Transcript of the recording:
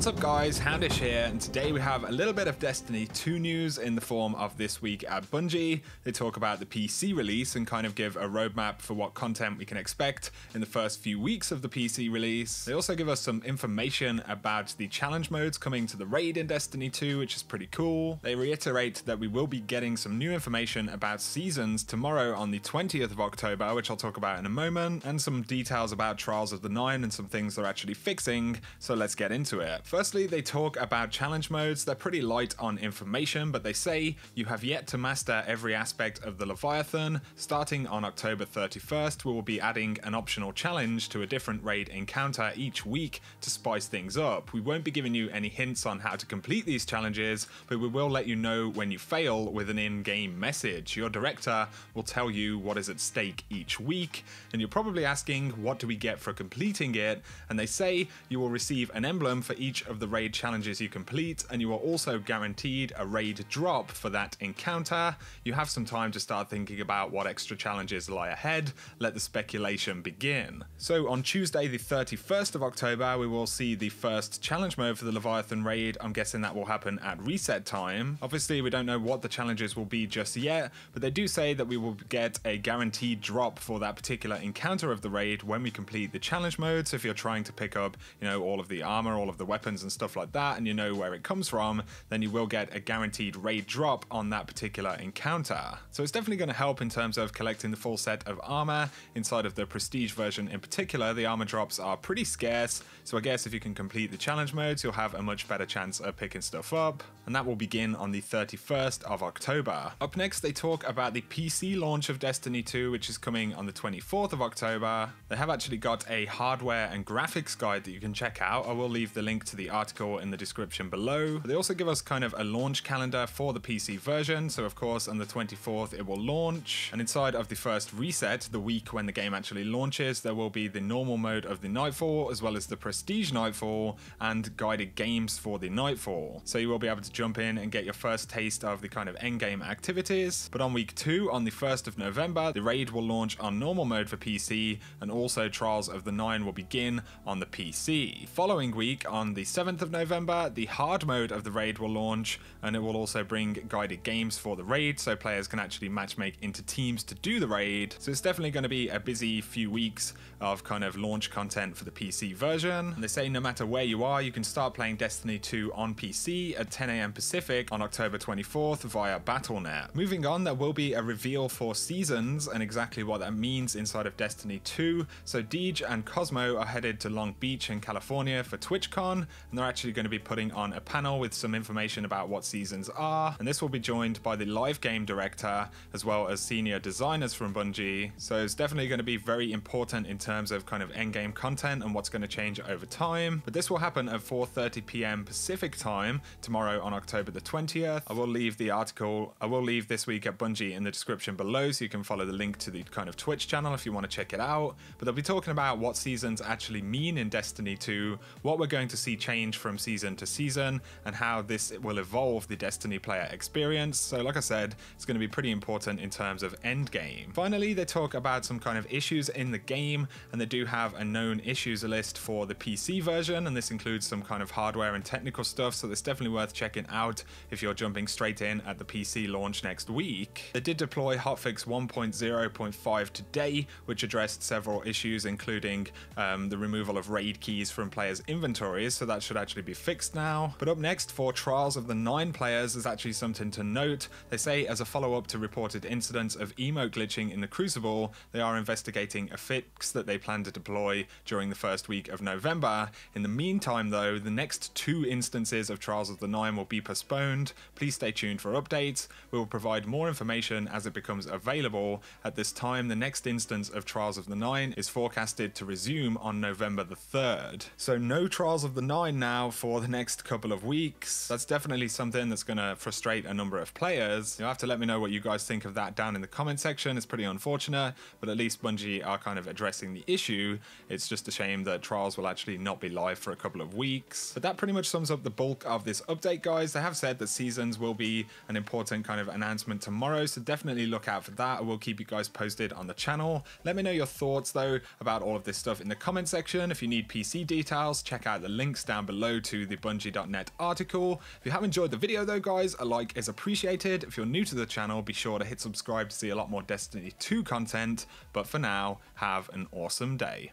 What's up guys, Houndish here, and today we have a little bit of Destiny 2 news in the form of this week at Bungie. They talk about the PC release and kind of give a roadmap for what content we can expect in the first few weeks of the PC release. They also give us some information about the challenge modes coming to the raid in Destiny 2, which is pretty cool. They reiterate that we will be getting some new information about seasons tomorrow on the 20th of October, which I'll talk about in a moment, and some details about Trials of the Nine and some things they're actually fixing, so let's get into it. Firstly, they talk about challenge modes. They're pretty light on information, but they say you have yet to master every aspect of the Leviathan. Starting on October 31st, we will be adding an optional challenge to a different raid encounter each week to spice things up. We won't be giving you any hints on how to complete these challenges, but we will let you know when you fail with an in-game message. Your director will tell you what is at stake each week, and you're probably asking, what do we get for completing it? And they say you will receive an emblem for each of the raid challenges you complete, and you are also guaranteed a raid drop for that encounter. You have some time to start thinking about what extra challenges lie ahead. Let the speculation begin. So on Tuesday the 31st of October, we will see the first challenge mode for the Leviathan raid. I'm guessing that will happen at reset time. Obviously we don't know what the challenges will be just yet, but they do say that we will get a guaranteed drop for that particular encounter of the raid when we complete the challenge mode. So if you're trying to pick up, all of the armor, all of the weapons and stuff like that, and you know where it comes from, then you will get a guaranteed raid drop on that particular encounter. So it's definitely going to help in terms of collecting the full set of armor. Inside of the prestige version in particular, the armor drops are pretty scarce, so I guess if you can complete the challenge modes, you'll have a much better chance of picking stuff up, and that will begin on the 31st of October. Up next, they talk about the PC launch of Destiny 2, which is coming on the 24th of October. They have actually got a hardware and graphics guide that you can check out. I will leave the link to the article in the description below. They also give us kind of a launch calendar for the PC version, so of course on the 24th it will launch, and inside of the first reset, the week when the game actually launches, there will be the normal mode of the Nightfall, as well as the Prestige Nightfall and guided games for the Nightfall. So you will be able to jump in and get your first taste of the kind of endgame activities. But on week 2, on the 1st of November, the raid will launch on normal mode for PC, and also Trials of the Nine will begin on the PC. Following week, on the 7th of November, the hard mode of the raid will launch, and it will also bring guided games for the raid, so players can actually matchmake into teams to do the raid. So it's definitely going to be a busy few weeks of kind of launch content for the PC version. And they say no matter where you are, you can start playing Destiny 2 on PC at 10 AM Pacific on October 24th via Battle.net. Moving on, there will be a reveal for seasons and exactly what that means inside of Destiny 2. So Deej and Cosmo are headed to Long Beach in California for TwitchCon, and they're actually going to be putting on a panel with some information about what seasons are, and this will be joined by the live game director as well as senior designers from Bungie. So it's definitely going to be very important in terms of kind of endgame content and what's going to change over time. But this will happen at 4:30 PM Pacific time tomorrow on October the 20th. I will leave this week at Bungie in the description below, so you can follow the link to the kind of Twitch channel if you want to check it out. But they'll be talking about what seasons actually mean in Destiny 2, what we're going to see change from season to season, and how this will evolve the Destiny player experience. So like I said, it's going to be pretty important in terms of endgame. Finally, they talk about some kind of issues in the game, and they do have a known issues list for the PC version, and this includes some kind of hardware and technical stuff, so it's definitely worth checking out if you're jumping straight in at the PC launch next week. They did deploy hotfix 1.0.5 today, which addressed several issues, including the removal of raid keys from players' inventories, so that should actually be fixed now. But up next, for Trials of the Nine players, there's actually something to note. They say as a follow-up to reported incidents of emote glitching in the Crucible, they are investigating a fix that they plan to deploy during the first week of November. In the meantime though, the next 2 instances of Trials of the Nine will be postponed. Please stay tuned for updates. We will provide more information as it becomes available. At this time, the next instance of Trials of the Nine is forecasted to resume on November the 3rd. So no Trials of the Nine now for the next couple of weeks. That's definitely something that's going to frustrate a number of players. You'll have to let me know what you guys think of that down in the comment section. It's pretty unfortunate, but at least Bungie are kind of addressing the issue. It's just a shame that Trials will actually not be live for a couple of weeks. But that pretty much sums up the bulk of this update, guys. They have said that seasons will be an important kind of announcement tomorrow, so definitely look out for that. I will keep you guys posted on the channel. Let me know your thoughts though about all of this stuff in the comment section. If you need PC details, check out the links down below to the Bungie.net article. If you have enjoyed the video though guys, a like is appreciated. If you're new to the channel, be sure to hit subscribe to see a lot more Destiny 2 content, but for now, have an awesome day.